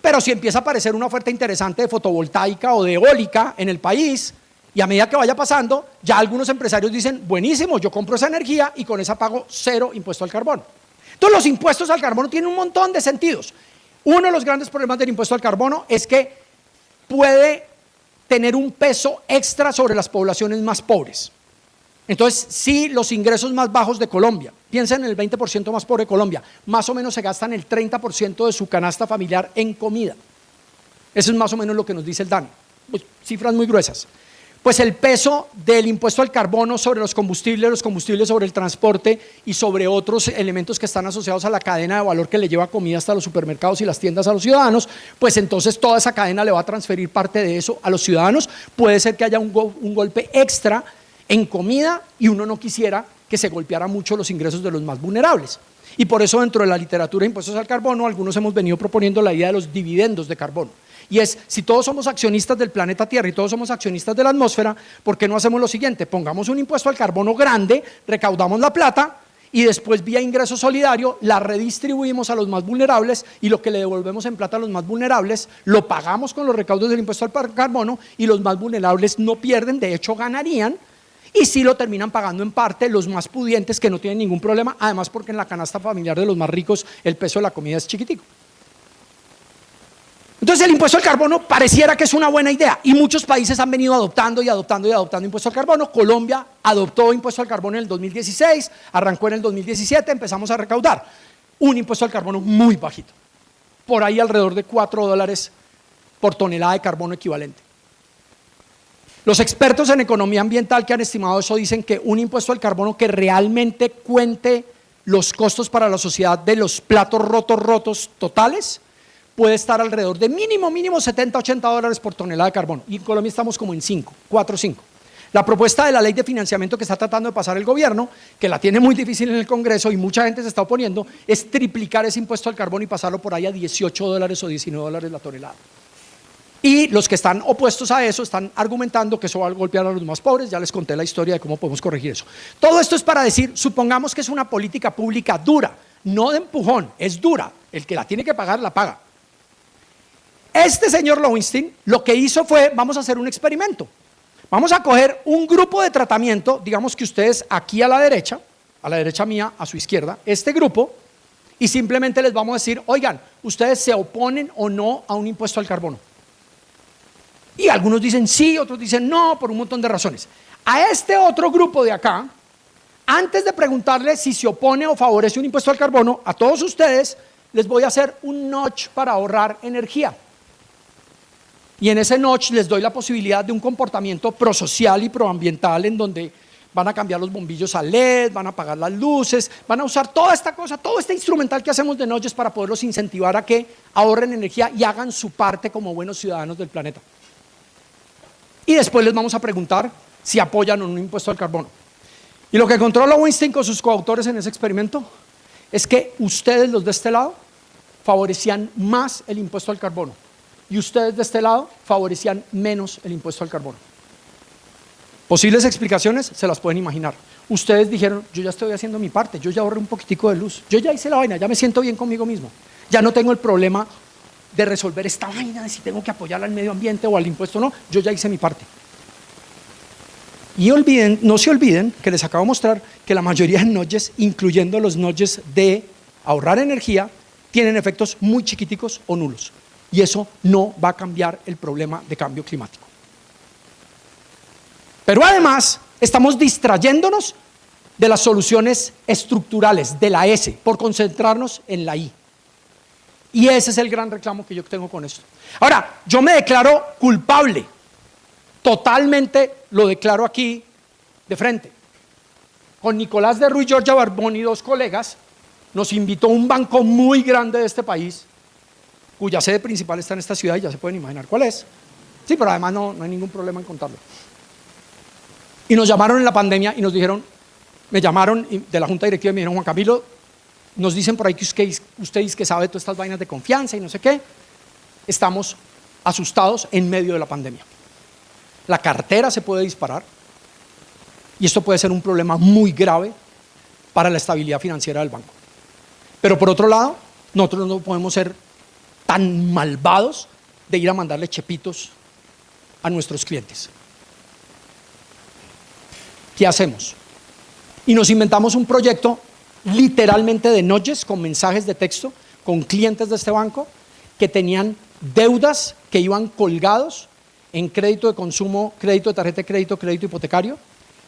Pero si empieza a aparecer una oferta interesante de fotovoltaica o de eólica en el país, y a medida que vaya pasando, ya algunos empresarios dicen: buenísimo, yo compro esa energía y con esa pago 0 impuesto al carbono. Entonces los impuestos al carbono tienen un montón de sentidos. Uno de los grandes problemas del impuesto al carbono es que puede tener un peso extra sobre las poblaciones más pobres. Entonces, si los ingresos más bajos de Colombia, piensen en el 20% más pobre de Colombia, más o menos se gastan el 30% de su canasta familiar en comida. Eso es más o menos lo que nos dice el DANE, pues, cifras muy gruesas. pues el peso del impuesto al carbono sobre los combustibles sobre el transporte y sobre otros elementos que están asociados a la cadena de valor que le lleva comida hasta los supermercados y las tiendas a los ciudadanos, pues entonces toda esa cadena le va a transferir parte de eso a los ciudadanos. Puede ser que haya un golpe extra en comida y uno no quisiera que se golpeara mucho los ingresos de los más vulnerables. Y por eso dentro de la literatura de impuestos al carbono, algunos hemos venido proponiendo la idea de los dividendos de carbono. Y es, si todos somos accionistas del planeta Tierra y todos somos accionistas de la atmósfera, ¿por qué no hacemos lo siguiente? Pongamos un impuesto al carbono grande, recaudamos la plata y después vía ingreso solidario la redistribuimos a los más vulnerables y lo que le devolvemos en plata a los más vulnerables lo pagamos con los recaudos del impuesto al carbono y los más vulnerables no pierden, de hecho ganarían. Y sí lo terminan pagando en parte los más pudientes que no tienen ningún problema, además porque en la canasta familiar de los más ricos el peso de la comida es chiquitico. Entonces el impuesto al carbono pareciera que es una buena idea y muchos países han venido adoptando impuesto al carbono. Colombia adoptó impuesto al carbono en el 2016, arrancó en el 2017, empezamos a recaudar un impuesto al carbono muy bajito, por ahí alrededor de $4 por tonelada de carbono equivalente. Los expertos en economía ambiental que han estimado eso dicen que un impuesto al carbono que realmente cuente los costos para la sociedad de los platos rotos totales puede estar alrededor de mínimo $70-80 por tonelada de carbono. Y en Colombia estamos como en 4 o 5. La propuesta de la ley de financiamiento que está tratando de pasar el gobierno, que la tiene muy difícil en el Congreso y mucha gente se está oponiendo, es triplicar ese impuesto al carbono y pasarlo por ahí a $18 o $19 la tonelada. Y los que están opuestos a eso están argumentando que eso va a golpear a los más pobres. Ya les conté la historia de cómo podemos corregir eso. Todo esto es para decir, supongamos que es una política pública dura, no de empujón, es dura. El que la tiene que pagar, la paga. Este señor Lowenstein lo que hizo fue, vamos a hacer un experimento. Vamos a coger un grupo de tratamiento, digamos que ustedes aquí a la derecha mía, a su izquierda, este grupo, y simplemente les vamos a decir, oigan, ¿ustedes se oponen o no a un impuesto al carbono? Y algunos dicen sí, otros dicen no, por un montón de razones. A este otro grupo de acá, antes de preguntarles si se opone o favorece un impuesto al carbono, a todos ustedes les voy a hacer un notch para ahorrar energía. Y en ese notch les doy la posibilidad de un comportamiento prosocial y proambiental en donde van a cambiar los bombillos a LED, van a apagar las luces, van a usar toda esta cosa, todo este instrumental que hacemos de notches para poderlos incentivar a que ahorren energía y hagan su parte como buenos ciudadanos del planeta. Y después les vamos a preguntar si apoyan o no un impuesto al carbono. Y lo que encontró Lowenstein con sus coautores en ese experimento es que ustedes, los de este lado, favorecían más el impuesto al carbono y ustedes de este lado favorecían menos el impuesto al carbono. Posibles explicaciones se las pueden imaginar. Ustedes dijeron, yo ya estoy haciendo mi parte, yo ya ahorré un poquitico de luz, yo ya hice la vaina, ya me siento bien conmigo mismo, ya no tengo el problema de resolver esta vaina de si tengo que apoyar al medio ambiente o al impuesto o no, yo ya hice mi parte. Y no se olviden que les acabo de mostrar que la mayoría de notches, incluyendo los notches de ahorrar energía, tienen efectos muy chiquiticos o nulos. Y eso no va a cambiar el problema de cambio climático. Pero además, estamos distrayéndonos de las soluciones estructurales, de la S, por concentrarnos en la I. Y ese es el gran reclamo que yo tengo con esto. Ahora, yo me declaro culpable. Totalmente lo declaro aquí de frente. Con Nicolás de Ruy, Giorgia Barbón y 2 colegas, nos invitó un banco muy grande de este país, cuya sede principal está en esta ciudad y ya se pueden imaginar cuál es. Sí, pero además no hay ningún problema en contarlo. Y nos llamaron en la pandemia y nos dijeron, me llamaron de la junta directiva y me dijeron, Juan Camilo, nos dicen por ahí que usted dice que sabe todas estas vainas de confianza y no sé qué. Estamos asustados en medio de la pandemia. La cartera se puede disparar y esto puede ser un problema muy grave para la estabilidad financiera del banco. Pero por otro lado, nosotros no podemos ser tan malvados de ir a mandarle chepitos a nuestros clientes. ¿Qué hacemos? Y nos inventamos un proyecto literalmente de notches con mensajes de texto con clientes de este banco que tenían deudas que iban colgados en crédito de consumo, crédito de tarjeta de crédito, crédito hipotecario,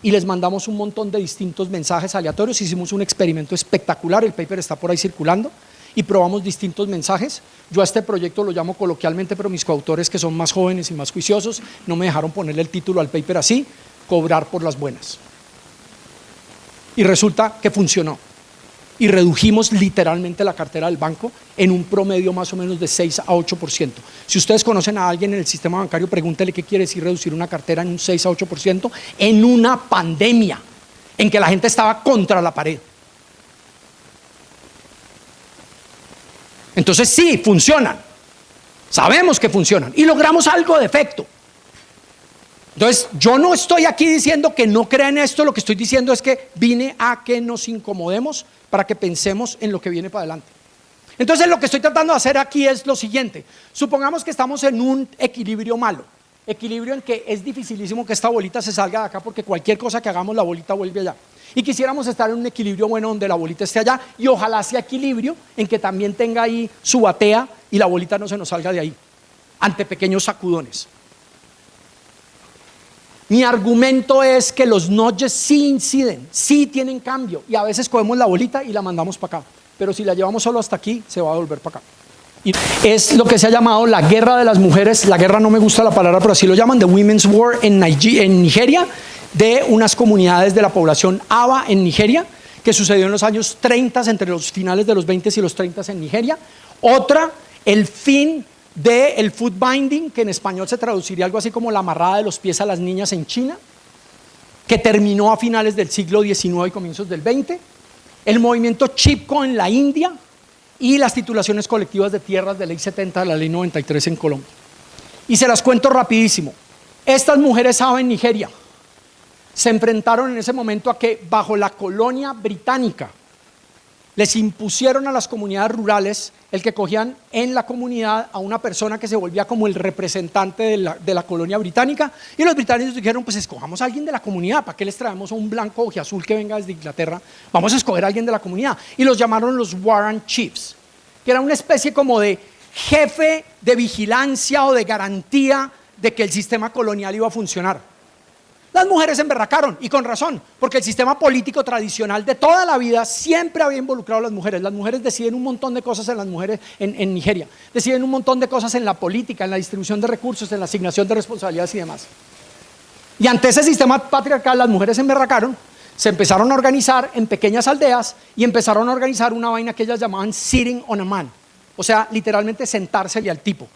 y les mandamos un montón de distintos mensajes aleatorios. Hicimos un experimento espectacular, el paper está por ahí circulando, y probamos distintos mensajes. Yo a este proyecto lo llamo coloquialmente, pero mis coautores, que son más jóvenes y más juiciosos, no me dejaron ponerle el título al paper así: cobrar por las buenas. Y resulta que funcionó. Y redujimos literalmente la cartera del banco en un promedio más o menos de 6 a 8%. Si ustedes conocen a alguien en el sistema bancario, pregúntele qué quiere decir reducir una cartera en un 6 a 8% en una pandemia en que la gente estaba contra la pared. Entonces sí, funcionan. Sabemos que funcionan y logramos algo de efecto. Entonces, yo no estoy aquí diciendo que no crean esto, lo que estoy diciendo es que vine a que nos incomodemos para que pensemos en lo que viene para adelante. Entonces, lo que estoy tratando de hacer aquí es lo siguiente: supongamos que estamos en un equilibrio malo, equilibrio en que es dificilísimo que esta bolita se salga de acá, porque cualquier cosa que hagamos la bolita vuelve allá. Y quisiéramos estar en un equilibrio bueno donde la bolita esté allá, y ojalá sea equilibrio en que también tenga ahí su batea y la bolita no se nos salga de ahí, ante pequeños sacudones. Mi argumento es que los nudges sí inciden, sí tienen cambio, y a veces cogemos la bolita y la mandamos para acá, pero si la llevamos solo hasta aquí, se va a volver para acá. Y es lo que se ha llamado la guerra de las mujeres. La guerra, no me gusta la palabra, pero así lo llaman, The Women's War en Nigeria, de unas comunidades de la población Aba en Nigeria, que sucedió en los años 30, entre los finales de los 20 y los 30 en Nigeria. Otra, el fin del foot binding, que en español se traduciría algo así como la amarrada de los pies a las niñas en China, que terminó a finales del siglo XIX y comienzos del XX. El movimiento Chipko en la India y las titulaciones colectivas de tierras de ley 70 de la ley 93 en Colombia. Y se las cuento rapidísimo. Estas mujeres Aba en Nigeria se enfrentaron en ese momento a que bajo la colonia británica les impusieron a las comunidades rurales el que cogían en la comunidad a una persona que se volvía como el representante de la colonia británica, y los británicos dijeron: pues escojamos a alguien de la comunidad, ¿para qué les traemos a un blanco ojiazul que venga desde Inglaterra? Vamos a escoger a alguien de la comunidad. Y los llamaron los Warren Chiefs, que era una especie como de jefe de vigilancia o de garantía de que el sistema colonial iba a funcionar. Las mujeres se emberracaron, y con razón, porque el sistema político tradicional de toda la vida siempre había involucrado a las mujeres. Las mujeres deciden un montón de cosas en Nigeria, deciden un montón de cosas en la política, en la distribución de recursos, en la asignación de responsabilidades y demás. Y ante ese sistema patriarcal, las mujeres se emberracaron, se empezaron a organizar en pequeñas aldeas y empezaron a organizar una vaina que ellas llamaban sitting on a man, o sea, literalmente sentársele al tipo.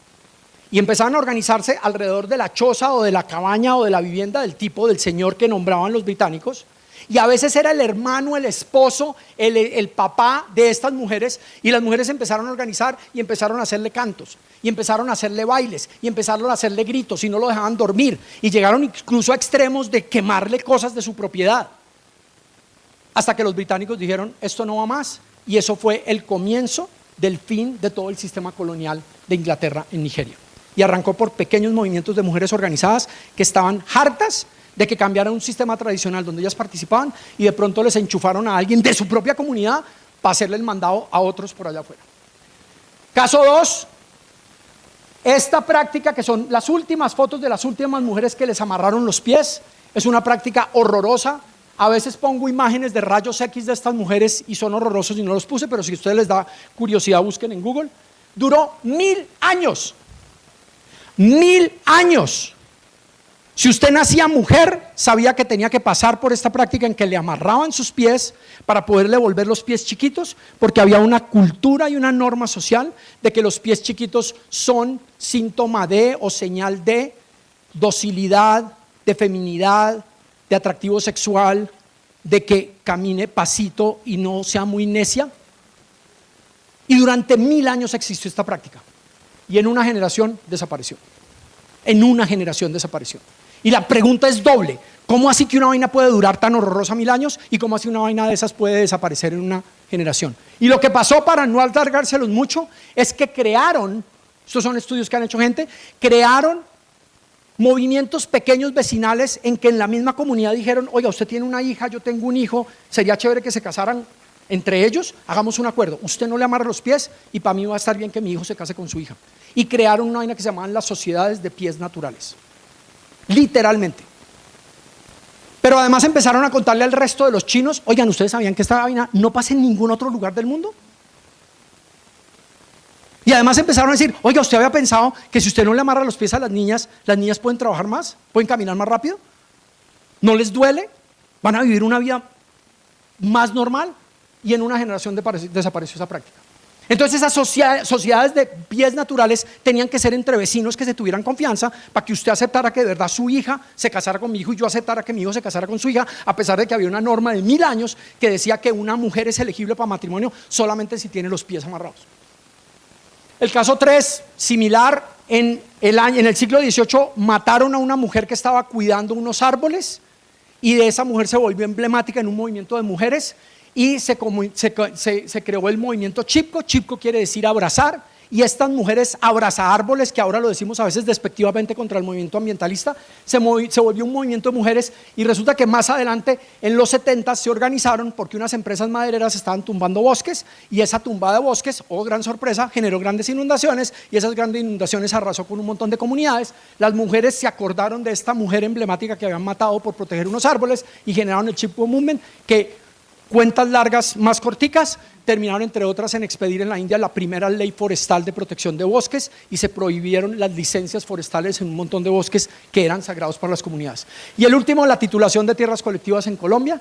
Y empezaron a organizarse alrededor de la choza o de la cabaña o de la vivienda del tipo, del señor que nombraban los británicos. Y a veces era el hermano, el esposo, el papá de estas mujeres. Y las mujeres empezaron a organizar y empezaron a hacerle cantos. Y empezaron a hacerle bailes. Y empezaron a hacerle gritos y no lo dejaban dormir. Y llegaron incluso a extremos de quemarle cosas de su propiedad. Hasta que los británicos dijeron: esto no va más. Y eso fue el comienzo del fin de todo el sistema colonial de Inglaterra en Nigeria. Y arrancó por pequeños movimientos de mujeres organizadas que estaban hartas de que cambiara un sistema tradicional donde ellas participaban, y de pronto les enchufaron a alguien de su propia comunidad para hacerle el mandado a otros por allá afuera. Caso 2, esta práctica, que son las últimas fotos de las últimas mujeres que les amarraron los pies, es una práctica horrorosa. A veces pongo imágenes de rayos X de estas mujeres y son horrorosos y no los puse, pero si a ustedes les da curiosidad, busquen en Google. Duró 1000 años. 1000 años. Si usted nacía mujer, sabía que tenía que pasar por esta práctica en que le amarraban sus pies para poderle volver los pies chiquitos, porque había una cultura y una norma social de que los pies chiquitos son síntoma de o señal de docilidad, de feminidad, de atractivo sexual, de que camine pasito y no sea muy necia. Y durante 1000 años existió esta práctica. Y en una generación desapareció. En una generación desapareció. Y la pregunta es doble: ¿cómo así que una vaina puede durar tan horrorosa 1000 años? ¿Y cómo así una vaina de esas puede desaparecer en una generación? Y lo que pasó, para no alargárselos mucho, es que crearon, estos son estudios que han hecho gente, crearon movimientos pequeños vecinales en que en la misma comunidad dijeron: oiga, usted tiene una hija, yo tengo un hijo, sería chévere que se casaran entre ellos, hagamos un acuerdo, usted no le amarra los pies y para mí va a estar bien que mi hijo se case con su hija. Y crearon una vaina que se llamaban las sociedades de pies naturales, literalmente. Pero además empezaron a contarle al resto de los chinos: oigan, ¿ustedes sabían que esta vaina no pasa en ningún otro lugar del mundo? Y además empezaron a decir, oiga, ¿usted había pensado que si usted no le amarra los pies a las niñas pueden trabajar más, pueden caminar más rápido? ¿No les duele? ¿Van a vivir una vida más normal? Y en una generación desapareció esa práctica. Entonces esas sociedades de pies naturales tenían que ser entre vecinos que se tuvieran confianza para que usted aceptara que de verdad su hija se casara con mi hijo y yo aceptara que mi hijo se casara con su hija, a pesar de que había una norma de 1000 años que decía que una mujer es elegible para matrimonio solamente si tiene los pies amarrados. El caso 3, similar, en el siglo XVIII mataron a una mujer que estaba cuidando unos árboles y de esa mujer se volvió emblemática en un movimiento de mujeres y se creó el movimiento Chipko. Chipko quiere decir abrazar, y estas mujeres abrazaárboles, que ahora lo decimos a veces despectivamente contra el movimiento ambientalista, se volvió un movimiento de mujeres, y resulta que más adelante en los 70 se organizaron porque unas empresas madereras estaban tumbando bosques, y esa tumbada de bosques, oh gran sorpresa, generó grandes inundaciones, y esas grandes inundaciones arrasó con un montón de comunidades. Las mujeres se acordaron de esta mujer emblemática que habían matado por proteger unos árboles y generaron el Chipko Movement, que cuentas largas más corticas, terminaron entre otras en expedir en la India la primera ley forestal de protección de bosques, y se prohibieron las licencias forestales en un montón de bosques que eran sagrados para las comunidades. Y el último, la titulación de tierras colectivas en Colombia.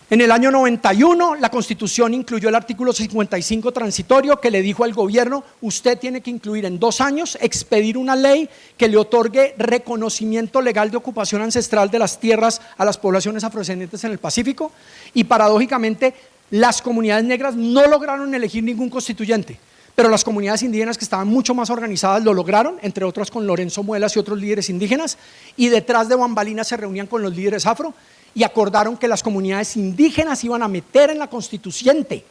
En el año 91 la Constitución incluyó el artículo 55 transitorio que le dijo al gobierno: usted tiene que incluir en 2 años, expedir una ley que le otorgue reconocimiento legal de ocupación ancestral de las tierras a las poblaciones afrodescendientes en el Pacífico. Y paradójicamente las comunidades negras no lograron elegir ningún constituyente, pero las comunidades indígenas, que estaban mucho más organizadas, lo lograron, entre otras con Lorenzo Muelas y otros líderes indígenas, y detrás de bambalinas se reunían con los líderes afro y acordaron que las comunidades indígenas iban a meter en la constituyente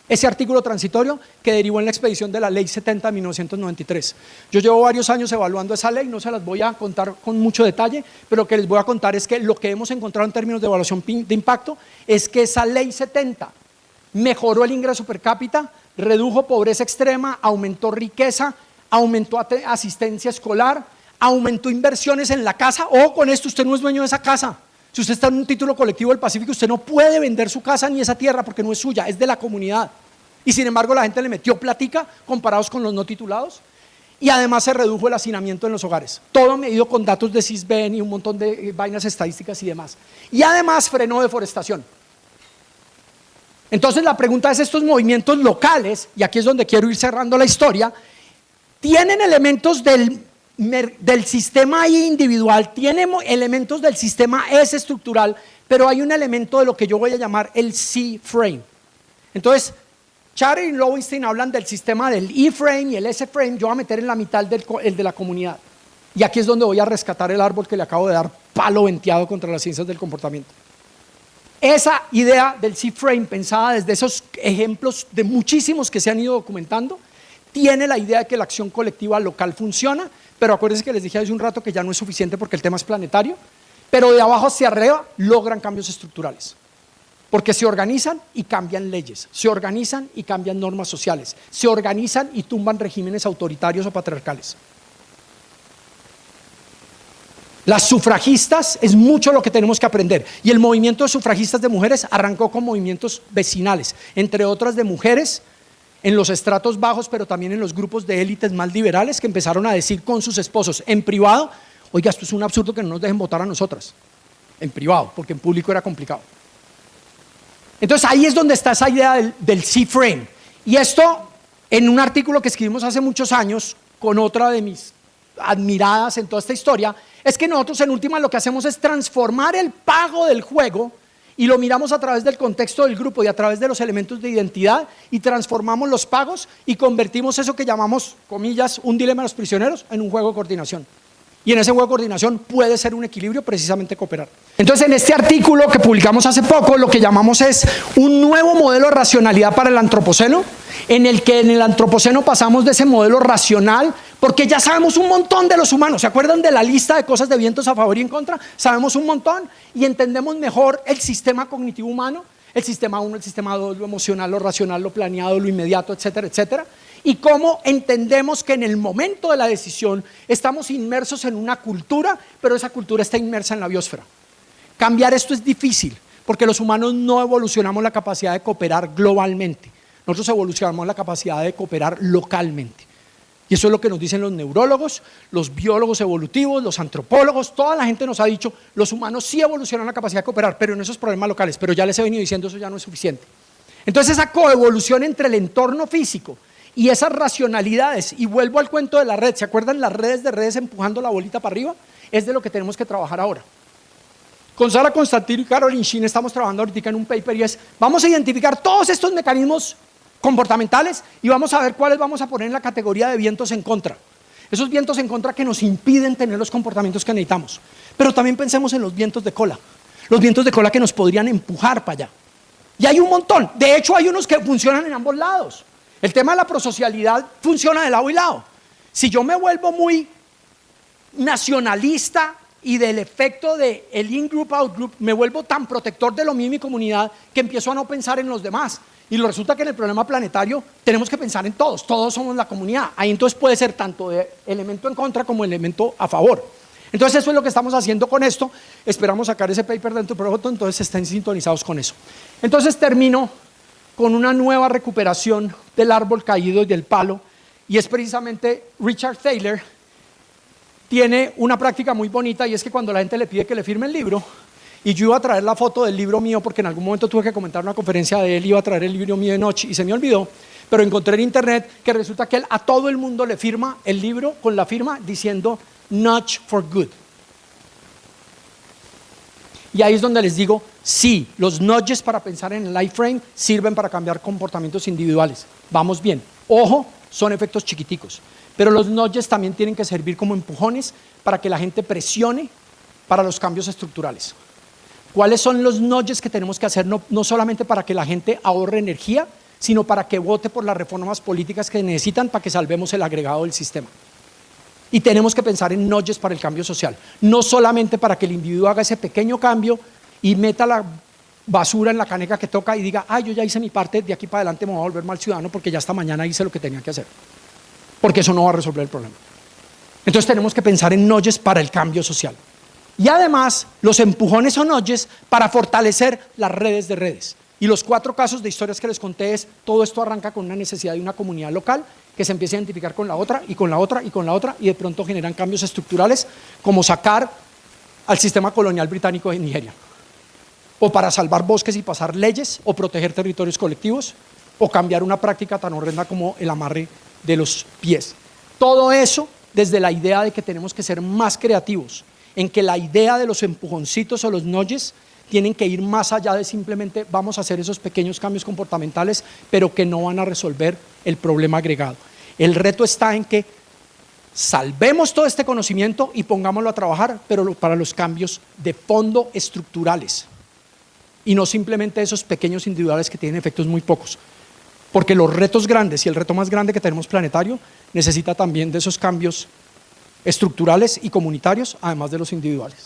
ese artículo transitorio que derivó en la expedición de la Ley 70 de 1993. Yo llevo varios años evaluando esa ley, no se las voy a contar con mucho detalle, pero lo que les voy a contar es que lo que hemos encontrado en términos de evaluación de impacto es que esa Ley 70 mejoró el ingreso per cápita, redujo pobreza extrema, aumentó riqueza, aumentó asistencia escolar, aumentó inversiones en la casa. Ojo con esto, usted no es dueño de esa casa. Si usted está en un título colectivo del Pacífico, usted no puede vender su casa ni esa tierra porque no es suya, es de la comunidad. Y sin embargo la gente le metió platica comparados con los no titulados, y además se redujo el hacinamiento en los hogares. Todo medido con datos de Sisbén y un montón de vainas estadísticas y demás. Y además frenó deforestación. Entonces la pregunta es, estos movimientos locales, y aquí es donde quiero ir cerrando la historia, ¿tienen elementos del sistema I individual, tiene elementos del sistema S estructural, pero hay un elemento de lo que yo voy a llamar el C-frame? Entonces, Charter y Lowenstein hablan del sistema del E-frame y el S-frame. Yo voy a meter en la mitad el de la comunidad, y aquí es donde voy a rescatar el árbol que le acabo de dar palo venteado contra las ciencias del comportamiento. Esa idea del C-frame, pensada desde esos ejemplos de muchísimos que se han ido documentando, tiene la idea de que la acción colectiva local funciona, pero acuérdense que les dije hace un rato que ya no es suficiente porque el tema es planetario, pero de abajo hacia arriba logran cambios estructurales, porque se organizan y cambian leyes, se organizan y cambian normas sociales, se organizan y tumban regímenes autoritarios o patriarcales. Las sufragistas es mucho lo que tenemos que aprender, y el movimiento de sufragistas de mujeres arrancó con movimientos vecinales, entre otras de mujeres en los estratos bajos, pero también en los grupos de élites más liberales, que empezaron a decir con sus esposos en privado: oiga, esto es un absurdo que no nos dejen votar a nosotras, en privado, porque en público era complicado. Entonces ahí es donde está esa idea del C-frame, y esto en un artículo que escribimos hace muchos años con otra de mis admiradas en toda esta historia, es que nosotros en última lo que hacemos es transformar el pago del juego, y lo miramos a través del contexto del grupo y a través de los elementos de identidad, y transformamos los pagos y convertimos eso que llamamos, comillas, un dilema de los prisioneros en un juego de coordinación. Y en ese juego de coordinación puede ser un equilibrio, precisamente cooperar. Entonces en este artículo que publicamos hace poco, lo que llamamos es un nuevo modelo de racionalidad para el antropoceno, en el que en el antropoceno pasamos de ese modelo racional, porque ya sabemos un montón de los humanos. ¿Se acuerdan de la lista de cosas de vientos a favor y en contra? Sabemos un montón y entendemos mejor el sistema cognitivo humano, el sistema 1, el sistema 2, lo emocional, lo racional, lo planeado, lo inmediato, etcétera, etcétera. Y cómo entendemos que en el momento de la decisión estamos inmersos en una cultura, pero esa cultura está inmersa en la biosfera. Cambiar esto es difícil, porque los humanos no evolucionamos la capacidad de cooperar globalmente. nosotros evolucionamos la capacidad de cooperar localmente. Y eso es lo que nos dicen los neurólogos, los biólogos evolutivos, los antropólogos, toda la gente nos ha dicho, los humanos sí evolucionan la capacidad de cooperar, pero en esos problemas locales, pero ya les he venido diciendo, eso ya no es suficiente. Entonces esa coevolución entre el entorno físico y esas racionalidades, y vuelvo al cuento de la red, ¿se acuerdan las redes de redes empujando la bolita para arriba? Es de lo que tenemos que trabajar ahora. Con Sara Constantino y Caroline Shin estamos trabajando ahorita en un paper y es, vamos a identificar todos estos mecanismos comportamentales y vamos a ver cuáles vamos a poner en la categoría de vientos en contra. Esos vientos en contra que nos impiden tener los comportamientos que necesitamos. Pero también pensemos en los vientos de cola. Los vientos de cola que nos podrían empujar para allá. Y hay un montón. De hecho, hay unos que funcionan en ambos lados. El tema de la prosocialidad funciona de lado y lado. Si yo me vuelvo muy nacionalista y del efecto de el in-group, out-group, me vuelvo tan protector de lo mío y mi comunidad que empiezo a no pensar en los demás. Y resulta que en el problema planetario tenemos que pensar en todos, todos somos la comunidad. Ahí entonces puede ser tanto de elemento en contra como elemento a favor. Entonces eso es lo que estamos haciendo con esto. Esperamos sacar ese paper dentro de pronto, entonces estén sintonizados con eso. Entonces termino con una nueva recuperación del árbol caído y del palo, y es precisamente Richard Thaler tiene una práctica muy bonita, y es que cuando la gente le pide que le firme el libro, y yo iba a traer la foto del libro mío porque en algún momento tuve que comentar una conferencia de él, iba a traer el libro mío de noche y se me olvidó, pero encontré en internet que resulta que él a todo el mundo le firma el libro con la firma diciendo Nudge for Good. Y ahí es donde les digo, sí, los nudges para pensar en el life frame sirven para cambiar comportamientos individuales. Vamos bien. Ojo, son efectos chiquiticos. Pero los nudges también tienen que servir como empujones para que la gente presione para los cambios estructurales. ¿Cuáles son los nudges que tenemos que hacer? No solamente para que la gente ahorre energía, sino para que vote por las reformas políticas que necesitan para que salvemos el agregado del sistema. Y tenemos que pensar en nudges para el cambio social, no solamente para que el individuo haga ese pequeño cambio y meta la basura en la caneca que toca y diga, yo ya hice mi parte, de aquí para adelante me voy a volver mal ciudadano porque ya hasta mañana hice lo que tenía que hacer. Porque eso no va a resolver el problema. Entonces tenemos que pensar en nudges para el cambio social. Y además, los empujones o nudges para fortalecer las redes de redes. Y los 4 casos de historias que les conté es, todo esto arranca con una necesidad de una comunidad local que se empieza a identificar con la otra, y con la otra, y con la otra, y de pronto generan cambios estructurales, como sacar al sistema colonial británico de Nigeria. O para salvar bosques y pasar leyes, o proteger territorios colectivos, o cambiar una práctica tan horrenda como el amarre de los pies. Todo eso desde la idea de que tenemos que ser más creativos, en que la idea de los empujoncitos o los nudges tienen que ir más allá de simplemente vamos a hacer esos pequeños cambios comportamentales, pero que no van a resolver el problema agregado. El reto está en que salvemos todo este conocimiento y pongámoslo a trabajar, pero para los cambios de fondo estructurales, y no simplemente esos pequeños individuales que tienen efectos muy pocos. Porque los retos grandes, y el reto más grande que tenemos planetario, necesita también de esos cambios estructurales y comunitarios, además de los individuales.